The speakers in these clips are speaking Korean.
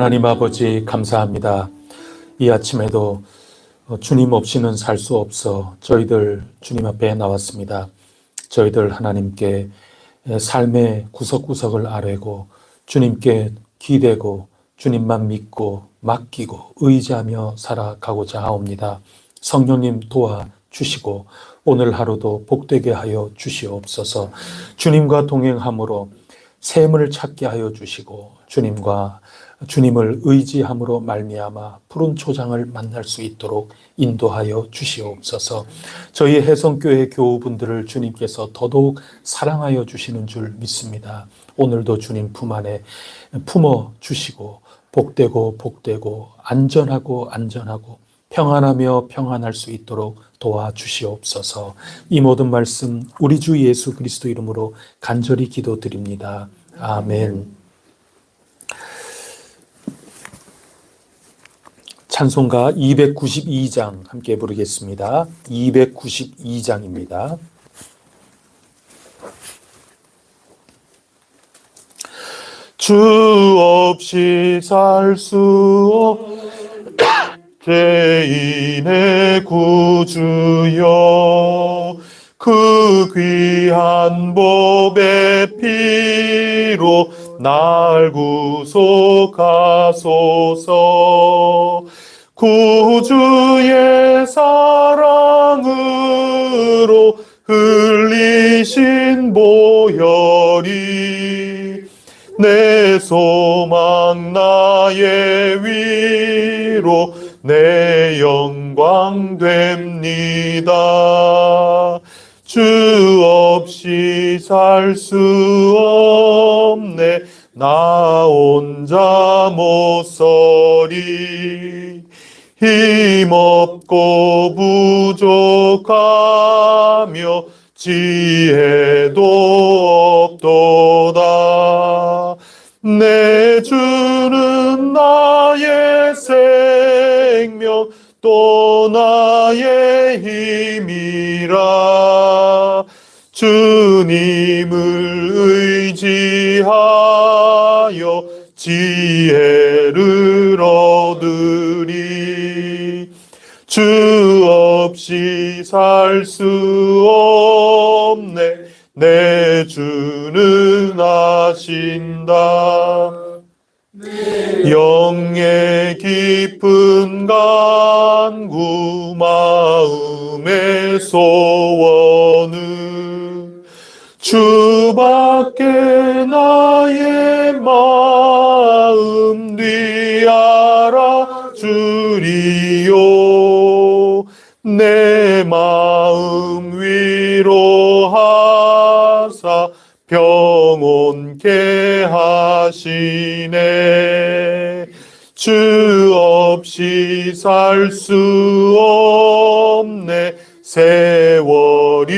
하나님 아버지 감사합니다. 이 아침에도 주님 없이는 살 수 없어 저희들 주님 앞에 나왔습니다. 저희들 하나님께 삶의 구석구석을 아뢰고 주님께 기대고 주님만 믿고 맡기고 의지하며 살아가고자 하옵니다. 성령님 도와주시고 오늘 하루도 복되게 하여 주시옵소서. 주님과 동행함으로 샘을 찾게 하여 주시고 주님을 의지함으로 말미암아 푸른 초장을 만날 수 있도록 인도하여 주시옵소서. 저희 혜성교회 교우분들을 주님께서 더더욱 사랑하여 주시는 줄 믿습니다. 오늘도 주님 품 안에 품어 주시고 복되고 안전하고 평안하며 평안할 수 있도록 도와주시옵소서. 이 모든 말씀 우리 주 예수 그리스도 이름으로 간절히 기도드립니다. 아멘. 찬송가 292장 함께 부르겠습니다. 292장입니다. 주 없이 살 수 없 죄인의 구주여, 그 귀한 법의 피로 날 구속하소서. 구주의 사랑으로 흘리신 보혈이 내 소망 나의 위로 내 영광 됩니다. 주 없이 살 수 없네 나 혼자 못 서리. 힘없고 부족하며 지혜도 없도다. 내 주는 나의 생명 또 나의 힘이라. 주님을 의지하여 지혜를 얻으리. 주 없이 살 수 없네 내 주는 아신다. 영의 깊은 간구 마음의 소원은 주밖에 나의 마음 뒤알아 주리요. 내 마음 위로하사 평온케 하시네. 주 없이 살 수 없네 세월이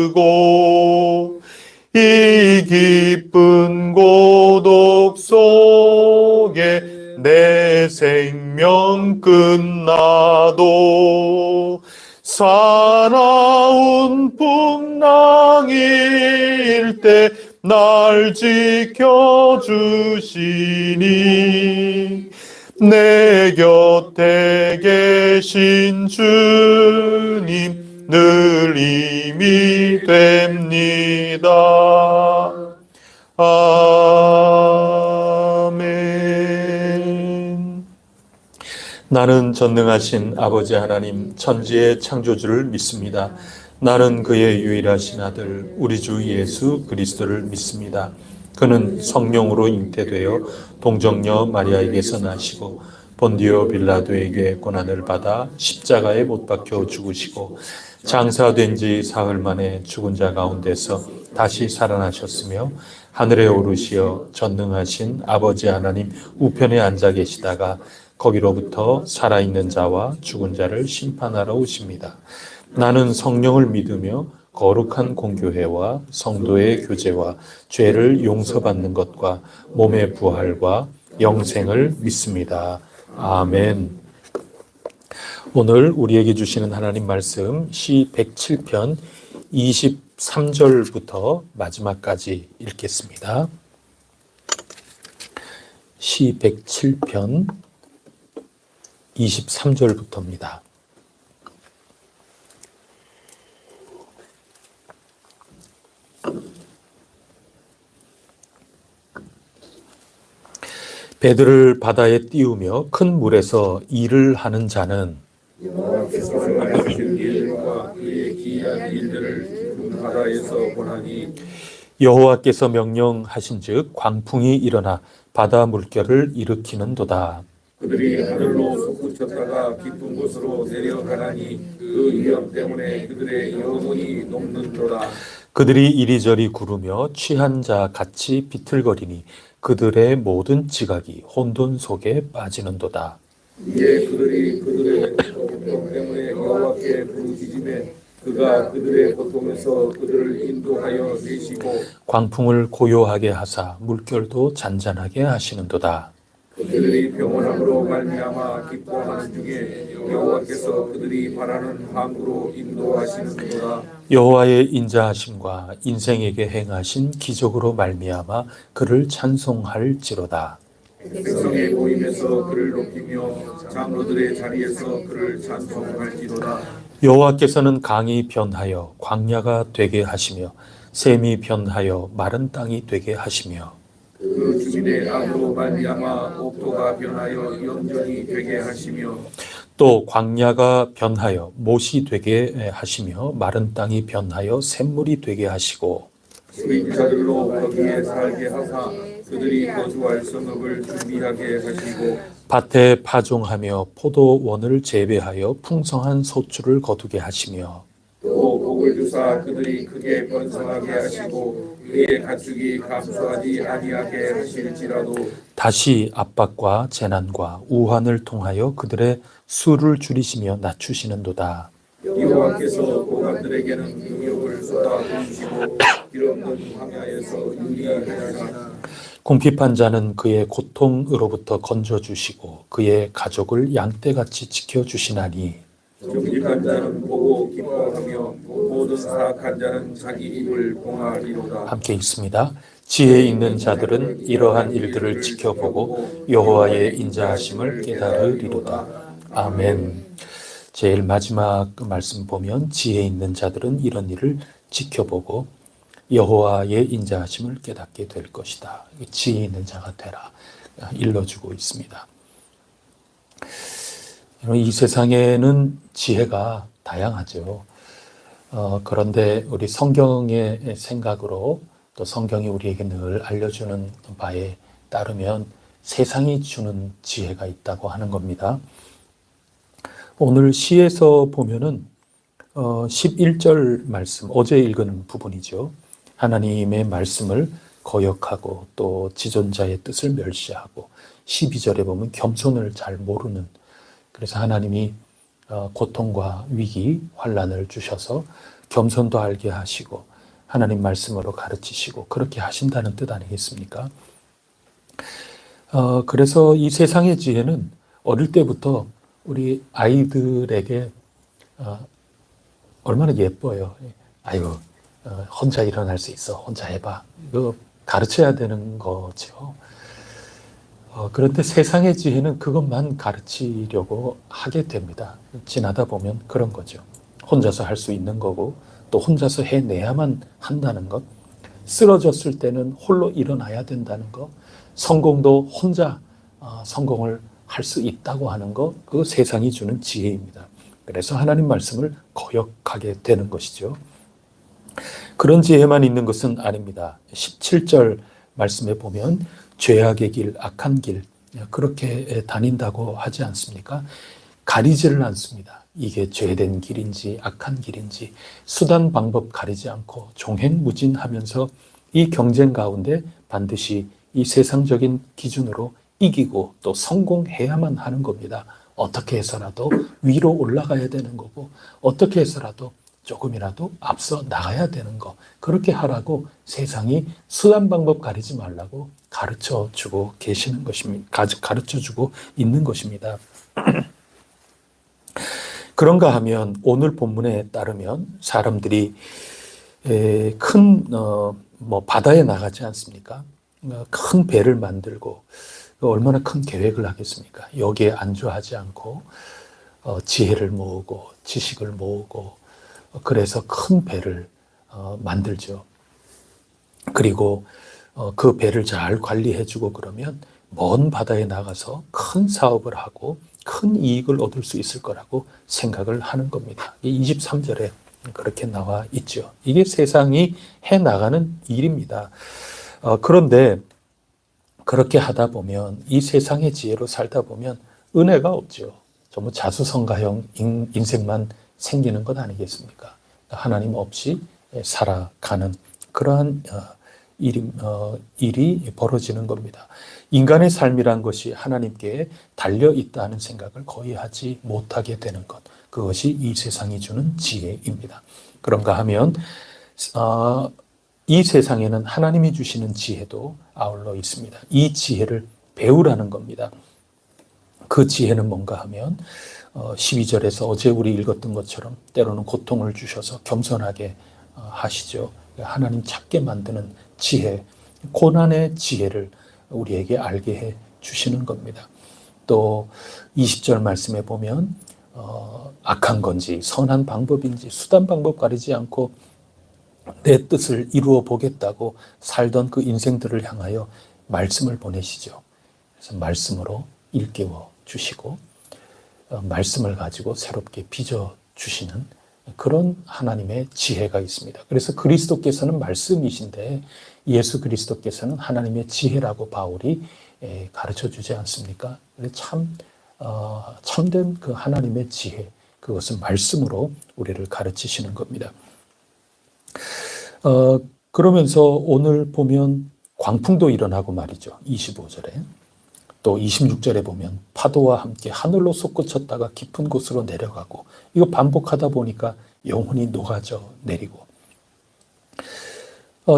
흐르고 이 깊은 고독 속에 내 생명 끝나도 사나운 풍랑일 때 날 지켜주시니 내 곁에 계신 주님 늘 힘이 됩니다. 아멘. 나는 전능하신 아버지 하나님 천지의 창조주를 믿습니다. 나는 그의 유일하신 아들 우리 주 예수 그리스도를 믿습니다. 그는 성령으로 잉태되어 동정녀 마리아에게서 나시고 본디오 빌라도에게 고난을 받아 십자가에 못 박혀 죽으시고 장사된 지 사흘 만에 죽은 자 가운데서 다시 살아나셨으며 하늘에 오르시어 전능하신 아버지 하나님 우편에 앉아 계시다가 거기로부터 살아있는 자와 죽은 자를 심판하러 오십니다. 나는 성령을 믿으며 거룩한 공교회와 성도의 교제와 죄를 용서받는 것과 몸의 부활과 영생을 믿습니다. 아멘. 오늘 우리에게 주시는 하나님 말씀 시 107편 23절부터 마지막까지 읽겠습니다. 시 107편 23절부터입니다. 배들을 바다에 띄우며 큰 물에서 일을 하는 자는 여호와께서 하신 일들과 그의 기이한 일들을 바다에서 보나니 여호와께서 명령하신즉 광풍이 일어나 바다 물결을 일으키는도다. 그들이 하늘로 솟구쳤다가 깊은 곳으로 내려가나니 그 위험 때문에 그들의 영혼이 녹는도다. 그들이 이리저리 구르며 취한 자 같이 비틀거리니 그들의 모든 지각이 혼돈 속에 빠지는도다. 이에 그들이 그들의 고통 때문에 여호와께 부르짖으매 그가 그들의 고통에서 그들을 인도하여 내시고 광풍을 고요하게 하사 물결도 잔잔하게 하시는도다. 그들이 평온함으로 말미암아 기뻐하는 중에 여호와께서 그들이 바라는 항구로 인도하시는도다. 여호와의 인자하심과 인생에게 행하신 기적으로 말미암아 그를 찬송할지로다. 백성의 모임에서 그를 높이며 장로들의 자리에서 그를 찬송할지로다. 여호와께서는 강이 변하여 광야가 되게 하시며 샘이 변하여 마른 땅이 되게 하시며 그 주민의 악으로 말미암아 옥토가 변하여 염전이 되게 하시며 또 광야가 변하여 못이 되게 하시며 마른 땅이 변하여 샘물이 되게 하시고 수인자들로 거기에 살게 하사 그들이 거주할 성읍을 준비하게 하시고 밭에 파종하며 포도원을 재배하여 풍성한 소출을 거두게 하시며 또 복을 주사 그들이 크게 번성하게 하시고 그의 가축이 감소하지 아니하게 하실지라도 다시 압박과 재난과 우환을 통하여 그들의 수를 줄이시며 낮추시는도다. 여호와께서 고관들에게는 능력을 쏟아 부으시고 길없는 황야에서 유리하시나 궁핍한 자는 그의 고통으로부터 건져주시고 그의 가족을 양떼같이 지켜주시나니 정직한 자는 보고 기뻐하며 모든 사악한 자는 자기 입을 봉하리로다. 함께 읽습니다. 지혜 있는 자들은 이러한 일들을 지켜보고 여호와의 인자하심을 깨달으리로다. 아멘. 제일 마지막 말씀 보면 지혜 있는 자들은 이런 일을 지켜보고 여호와의 인자하심을 깨닫게 될 것이다. 지혜 있는 자가 되라 일러주고 있습니다. 이 세상에는 지혜가 다양하죠. 그런데 우리 성경의 생각으로 또 성경이 우리에게 늘 알려주는 바에 따르면 세상이 주는 지혜가 있다고 하는 겁니다. 오늘 시에서 보면은 11절 말씀, 어제 읽은 부분이죠. 하나님의 말씀을 거역하고 또 지존자의 뜻을 멸시하고 12절에 보면 겸손을 잘 모르는, 그래서 하나님이 고통과 위기, 환난을 주셔서 겸손도 알게 하시고 하나님 말씀으로 가르치시고 그렇게 하신다는 뜻 아니겠습니까? 그래서 이 세상의 지혜는 어릴 때부터 우리 아이들에게 얼마나 예뻐요. 아유, 혼자 일어날 수 있어. 혼자 해봐. 이거 가르쳐야 되는 거죠. 그런데 세상의 지혜는 그것만 가르치려고 하게 됩니다. 지나다 보면 그런 거죠. 혼자서 할 수 있는 거고 또 혼자서 해내야만 한다는 것, 쓰러졌을 때는 홀로 일어나야 된다는 것, 성공도 혼자 성공을 할 수 있다고 하는 것, 그 세상이 주는 지혜입니다. 그래서 하나님 말씀을 거역하게 되는 것이죠. 그런 지혜만 있는 것은 아닙니다. 17절 말씀에 보면 죄악의 길, 악한 길 그렇게 다닌다고 하지 않습니까? 가리지를 않습니다. 이게 죄된 길인지 악한 길인지 수단 방법 가리지 않고 종횡무진하면서 이 경쟁 가운데 반드시 이 세상적인 기준으로 이기고 또 성공해야만 하는 겁니다. 어떻게 해서라도 위로 올라가야 되는 거고 어떻게 해서라도 조금이라도 앞서 나가야 되는 거, 그렇게 하라고 세상이 수단 방법 가리지 말라고 가르쳐주고 계시는 것입니다. 가르쳐주고 있는 것입니다. 그런가 하면 오늘 본문에 따르면 사람들이 큰 바다에 나가지 않습니까? 큰 배를 만들고 얼마나 큰 계획을 하겠습니까? 여기에 안주하지 않고 지혜를 모으고 지식을 모으고 그래서 큰 배를 만들죠. 그리고 그 배를 잘 관리해주고 그러면 먼 바다에 나가서 큰 사업을 하고 큰 이익을 얻을 수 있을 거라고 생각을 하는 겁니다. 23절에 그렇게 나와 있죠. 이게 세상이 해나가는 일입니다. 그런데 그렇게 하다 보면 이 세상의 지혜로 살다 보면 은혜가 없죠. 전부 자수성가형 인생만 생기는 것 아니겠습니까? 하나님 없이 살아가는 그러한 일이 벌어지는 겁니다. 인간의 삶이란 것이 하나님께 달려 있다는 생각을 거의 하지 못하게 되는 것. 그것이 이 세상이 주는 지혜입니다. 그런가 하면 이 세상에는 하나님이 주시는 지혜도 아울러 있습니다. 이 지혜를 배우라는 겁니다. 그 지혜는 뭔가 하면 12절에서 어제 우리 읽었던 것처럼 때로는 고통을 주셔서 겸손하게 하시죠. 하나님 찾게 만드는 지혜, 고난의 지혜를 우리에게 알게 해 주시는 겁니다. 또 20절 말씀에 보면 악한 건지 선한 방법인지 수단 방법 가리지 않고 내 뜻을 이루어 보겠다고 살던 그 인생들을 향하여 말씀을 보내시죠. 그래서 말씀으로 일깨워 주시고 말씀을 가지고 새롭게 빚어 주시는 그런 하나님의 지혜가 있습니다. 그래서 그리스도께서는 말씀이신데 예수 그리스도께서는 하나님의 지혜라고 바울이 가르쳐 주지 않습니까? 참된 그 하나님의 지혜, 그것은 말씀으로 우리를 가르치시는 겁니다. 그러면서 오늘 보면 광풍도 일어나고 말이죠. 25절에. 또 26절에 보면 파도와 함께 하늘로 솟구쳤다가 깊은 곳으로 내려가고, 이거 반복하다 보니까 영혼이 녹아져 내리고,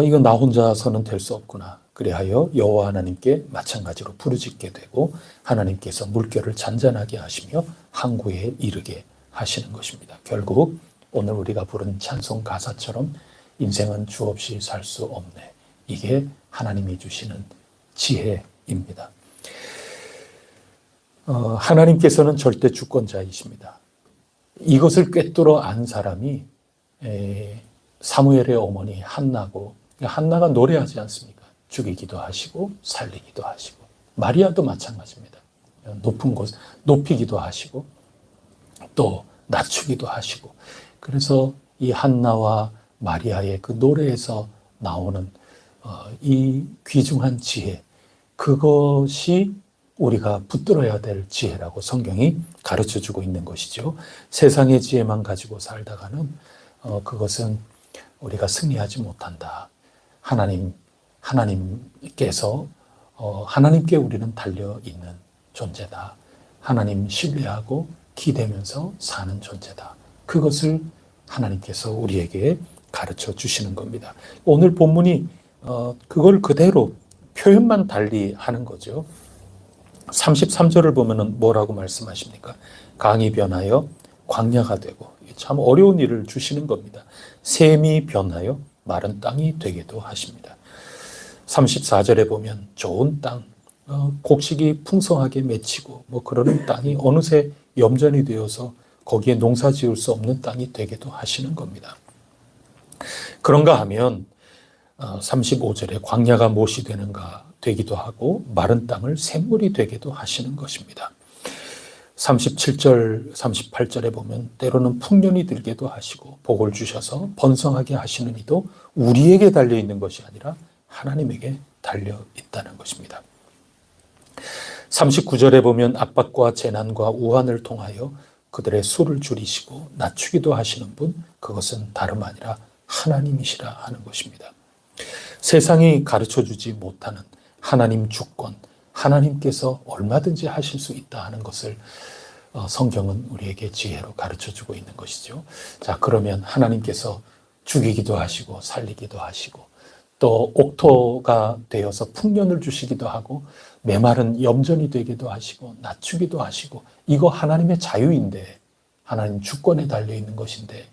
이거 나 혼자서는 될 수 없구나. 그리하여 여호와 하나님께 마찬가지로 부르짖게 되고 하나님께서 물결을 잔잔하게 하시며 항구에 이르게 하시는 것입니다. 결국 오늘 우리가 부른 찬송 가사처럼 인생은 주 없이 살 수 없네. 이게 하나님이 주시는 지혜입니다. 하나님께서는 절대 주권자이십니다. 이것을 꿰뚫어 안 사람이 사무엘의 어머니 한나고, 한나가 노래하지 않습니까? 죽이기도 하시고 살리기도 하시고, 마리아도 마찬가지입니다. 높은 곳 높이기도 하시고 또 낮추기도 하시고, 그래서 이 한나와 마리아의 그 노래에서 나오는 이 귀중한 지혜, 그것이 우리가 붙들어야 될 지혜라고 성경이 가르쳐주고 있는 것이죠. 세상의 지혜만 가지고 살다가는 그것은 우리가 승리하지 못한다. 하나님께서 하나님께 우리는 달려있는 존재다. 하나님 신뢰하고 기대면서 사는 존재다. 그것을 하나님께서 우리에게 가르쳐 주시는 겁니다. 오늘 본문이 그걸 그대로 표현만 달리 하는 거죠. 33절을 보면 뭐라고 말씀하십니까? 강이 변하여 광야가 되고, 참 어려운 일을 주시는 겁니다. 샘이 변하여 마른 땅이 되기도 하십니다. 34절에 보면 좋은 땅, 곡식이 풍성하게 맺히고 그러는 땅이 어느새 염전이 되어서 거기에 농사 지을 수 없는 땅이 되기도 하시는 겁니다. 그런가 하면 35절에 광야가 못이 되기도 하고 마른 땅을 샘물이 되기도 하시는 것입니다. 37절, 38절에 보면 때로는 풍년이 들게도 하시고 복을 주셔서 번성하게 하시는 이도 우리에게 달려있는 것이 아니라 하나님에게 달려있다는 것입니다. 39절에 보면 압박과 재난과 우환을 통하여 그들의 수를 줄이시고 낮추기도 하시는 분, 그것은 다름 아니라 하나님이시라 하는 것입니다. 세상이 가르쳐주지 못하는 하나님 주권, 하나님께서 얼마든지 하실 수 있다 하는 것을 성경은 우리에게 지혜로 가르쳐주고 있는 것이죠. 자, 그러면 하나님께서 죽이기도 하시고 살리기도 하시고 또 옥토가 되어서 풍년을 주시기도 하고 메마른 염전이 되기도 하시고 낮추기도 하시고, 이거 하나님의 자유인데, 하나님 주권에 달려있는 것인데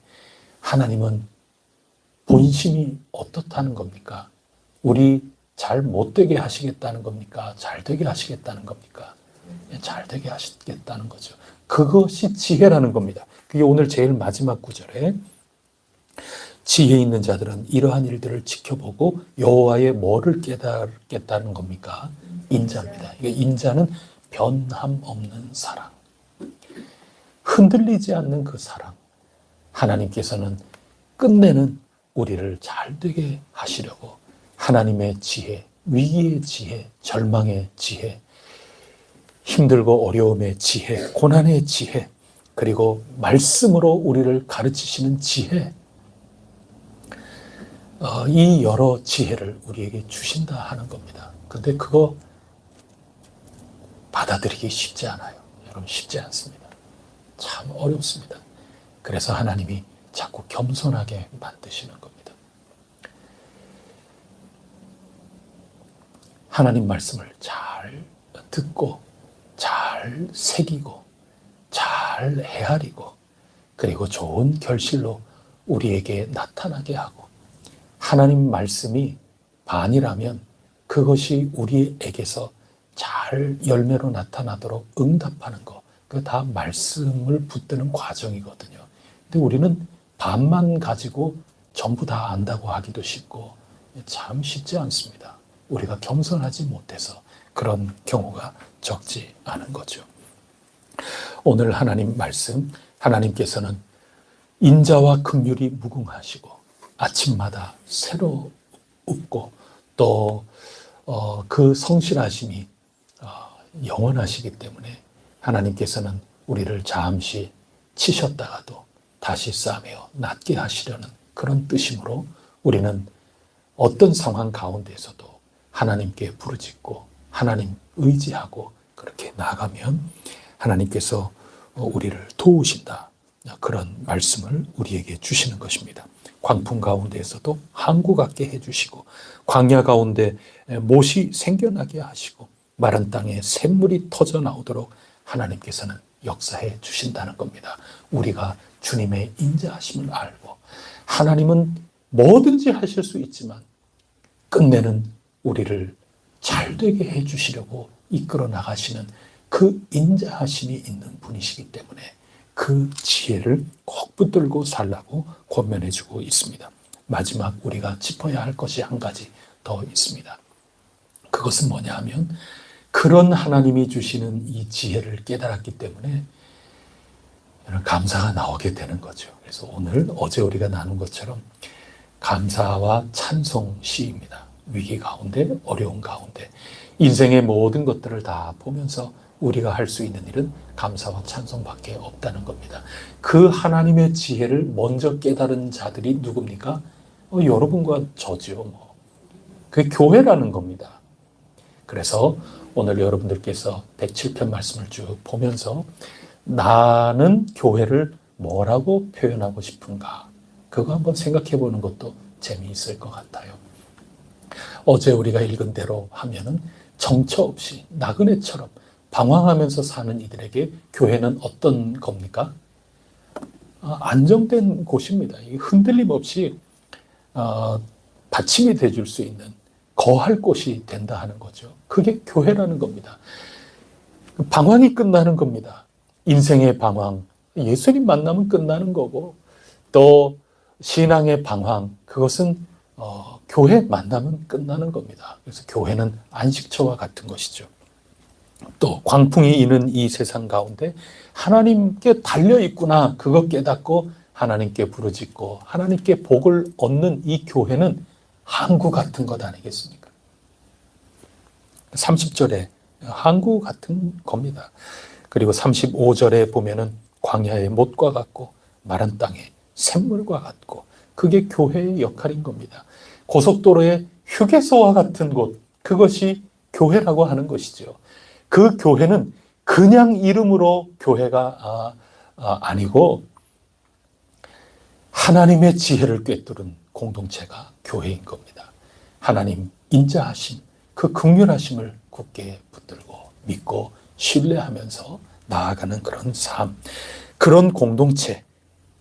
하나님은 본심이 어떻다는 겁니까? 우리 잘 못되게 하시겠다는 겁니까? 잘 되게 하시겠다는 겁니까? 잘 되게 하시겠다는 거죠. 그것이 지혜라는 겁니다. 그게 오늘 제일 마지막 구절에 지혜 있는 자들은 이러한 일들을 지켜보고 여호와의 뭐를 깨닫겠다는 겁니까? 인자입니다. 이게 인자는 변함 없는 사랑, 흔들리지 않는 그 사랑. 하나님께서는 끝내는 우리를 잘 되게 하시려고 하나님의 지혜, 위기의 지혜, 절망의 지혜, 힘들고 어려움의 지혜, 고난의 지혜, 그리고 말씀으로 우리를 가르치시는 지혜, 이 여러 지혜를 우리에게 주신다 하는 겁니다. 근데 그거 받아들이기 쉽지 않아요. 여러분, 쉽지 않습니다. 참 어렵습니다. 그래서 하나님이 자꾸 겸손하게 만드시는 겁니다. 하나님 말씀을 잘 듣고 잘 새기고 잘 헤아리고 그리고 좋은 결실로 우리에게 나타나게 하고 하나님 말씀이 반이라면 그것이 우리에게서 잘 열매로 나타나도록 응답하는 것, 그거 다 말씀을 붙드는 과정이거든요. 근데 우리는 반만 가지고 전부 다 안다고 하기도 쉽고 참 쉽지 않습니다. 우리가 겸손하지 못해서 그런 경우가 적지 않은 거죠. 오늘 하나님 말씀, 하나님께서는 인자와 긍휼이 무궁하시고 아침마다 새롭고 또 그 성실하심이 영원하시기 때문에 하나님께서는 우리를 잠시 치셨다가도 다시 싸매어 낫게 하시려는 그런 뜻이므로 우리는 어떤 상황 가운데서도 하나님께 부르짖고 하나님 의지하고 그렇게 나아가면 하나님께서 우리를 도우신다. 그런 말씀을 우리에게 주시는 것입니다. 광풍 가운데에서도 항구 같게 해주시고 광야 가운데 못이 생겨나게 하시고 마른 땅에 샘물이 터져 나오도록 하나님께서는 역사해 주신다는 겁니다. 우리가 주님의 인자하심을 알고 하나님은 뭐든지 하실 수 있지만 끝내는 우리를 잘되게 해주시려고 이끌어 나가시는 그 인자하심이 있는 분이시기 때문에 그 지혜를 꼭 붙들고 살라고 권면해 주고 있습니다. 마지막 우리가 짚어야 할 것이 한 가지 더 있습니다. 그것은 뭐냐 하면 그런 하나님이 주시는 이 지혜를 깨달았기 때문에 감사가 나오게 되는 거죠. 그래서 오늘 어제 우리가 나눈 것처럼 감사와 찬송 시입니다. 위기 가운데, 어려운 가운데 인생의 모든 것들을 다 보면서 우리가 할 수 있는 일은 감사와 찬송밖에 없다는 겁니다. 그 하나님의 지혜를 먼저 깨달은 자들이 누굽니까? 여러분과 저죠. 그게 교회라는 겁니다. 그래서 오늘 여러분들께서 107편 말씀을 쭉 보면서 나는 교회를 뭐라고 표현하고 싶은가? 그거 한번 생각해 보는 것도 재미있을 것 같아요. 어제 우리가 읽은 대로 하면은 정처 없이 나그네처럼 방황하면서 사는 이들에게 교회는 어떤 겁니까? 안정된 곳입니다. 흔들림 없이 받침이 돼줄 수 있는 거할 곳이 된다 하는 거죠. 그게 교회라는 겁니다. 방황이 끝나는 겁니다. 인생의 방황, 예수님 만나면 끝나는 거고 또 신앙의 방황, 그것은 교회 만나면 끝나는 겁니다. 그래서 교회는 안식처와 같은 것이죠. 또 광풍이 이는 이 세상 가운데 하나님께 달려있구나 그거 깨닫고 하나님께 부르짖고 하나님께 복을 얻는 이 교회는 항구 같은 것 아니겠습니까? 30절에 항구 같은 겁니다. 그리고 35절에 보면은 광야의 못과 같고 마른 땅의 샘물과 같고 그게 교회의 역할인 겁니다. 고속도로의 휴게소와 같은 곳, 그것이 교회라고 하는 것이죠. 그 교회는 그냥 이름으로 교회가 아니고 하나님의 지혜를 꿰뚫은 공동체가 교회인 겁니다. 하나님 인자하심, 그 긍휼하심을 굳게 붙들고 믿고 신뢰하면서 나아가는 그런 삶, 그런 공동체,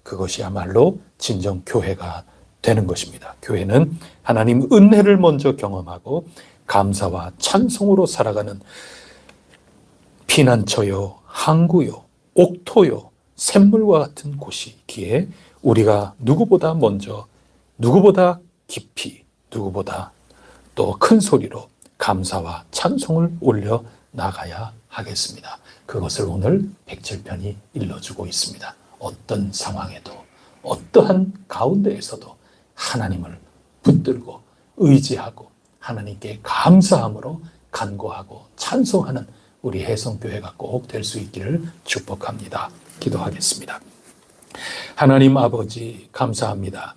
그것이야말로 진정 교회가 되는 것입니다. 교회는 하나님 은혜를 먼저 경험하고 감사와 찬송으로 살아가는 피난처요, 항구요, 옥토요, 샘물과 같은 곳이기에 우리가 누구보다 먼저, 누구보다 깊이, 누구보다 또 큰 소리로 감사와 찬송을 올려 나가야 하겠습니다. 그것을 오늘 107편이 일러주고 있습니다. 어떤 상황에도, 어떠한 가운데에서도 하나님을 붙들고 의지하고 하나님께 감사함으로 간구하고 찬송하는 우리 혜성교회가 꼭 될 수 있기를 축복합니다. 기도하겠습니다. 하나님 아버지 감사합니다.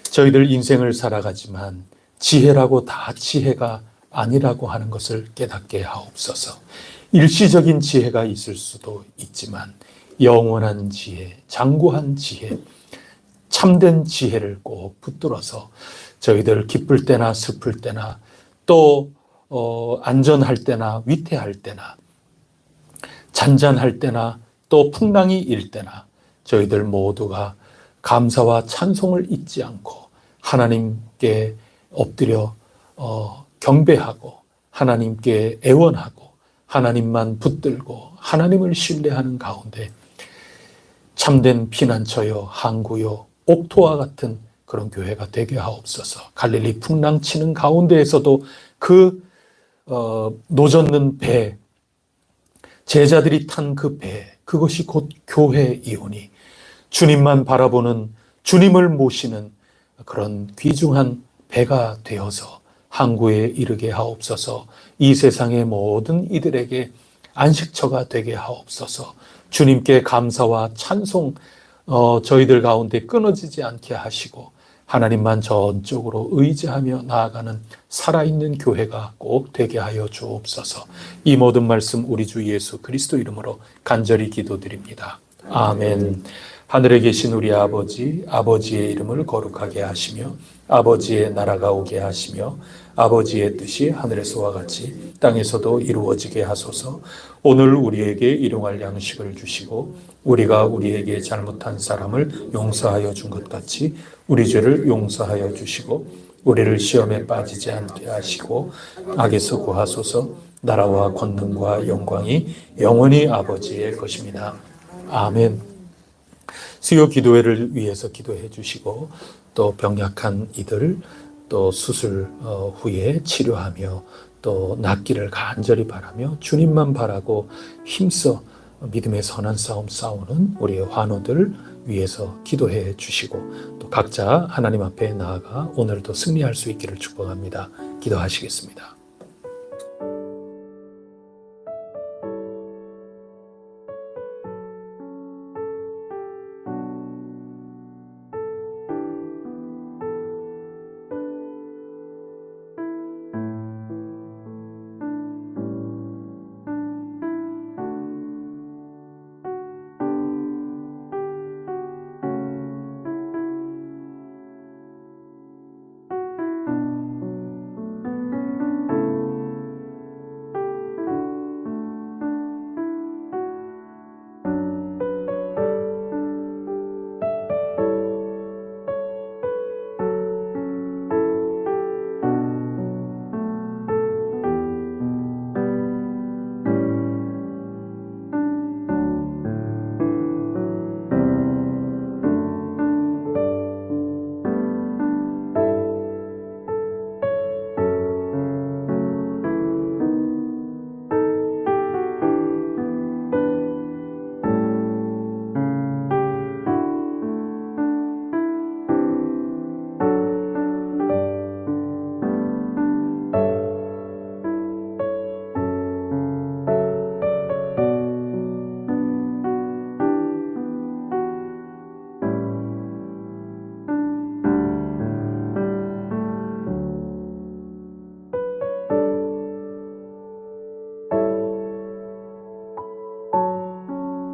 저희들 인생을 살아가지만 지혜라고 다 지혜가 아니라고 하는 것을 깨닫게 하옵소서. 일시적인 지혜가 있을 수도 있지만 영원한 지혜, 장구한 지혜, 참된 지혜를 꼭 붙들어서 저희들 기쁠 때나 슬플 때나 또 안전할 때나 위태할 때나 잔잔할 때나 또 풍랑이 일 때나 저희들 모두가 감사와 찬송을 잊지 않고 하나님께 엎드려 경배하고 하나님께 애원하고 하나님만 붙들고 하나님을 신뢰하는 가운데 참된 피난처요, 항구요, 옥토와 같은 그런 교회가 되게 하옵소서. 갈릴리 풍랑 치는 가운데에서도 그 노젓는 배, 제자들이 탄 그 배, 그것이 곧 교회이오니 주님만 바라보는, 주님을 모시는 그런 귀중한 배가 되어서 항구에 이르게 하옵소서. 이 세상의 모든 이들에게 안식처가 되게 하옵소서. 주님께 감사와 찬송 저희들 가운데 끊어지지 않게 하시고 하나님만 전적으로 의지하며 나아가는 살아있는 교회가 꼭 되게 하여 주옵소서. 이 모든 말씀 우리 주 예수 그리스도 이름으로 간절히 기도드립니다. 아멘. 하늘에 계신 우리 아버지, 아버지의 이름을 거룩하게 하시며 아버지의 나라가 오게 하시며 아버지의 뜻이 하늘에서와 같이 땅에서도 이루어지게 하소서. 오늘 우리에게 일용할 양식을 주시고 우리가 우리에게 잘못한 사람을 용서하여 준 것 같이 우리 죄를 용서하여 주시고 우리를 시험에 빠지지 않게 하시고 악에서 구하소서. 나라와 권능과 영광이 영원히 아버지의 것입니다. 아멘. 수요 기도회를 위해서 기도해 주시고 또 병약한 이들 또 수술 후에 치료하며 또 낫기를 간절히 바라며 주님만 바라고 힘써 믿음의 선한 싸움 싸우는 우리의 환우들 위해서 기도해 주시고 또 각자 하나님 앞에 나아가 오늘도 승리할 수 있기를 축복합니다. 기도하시겠습니다.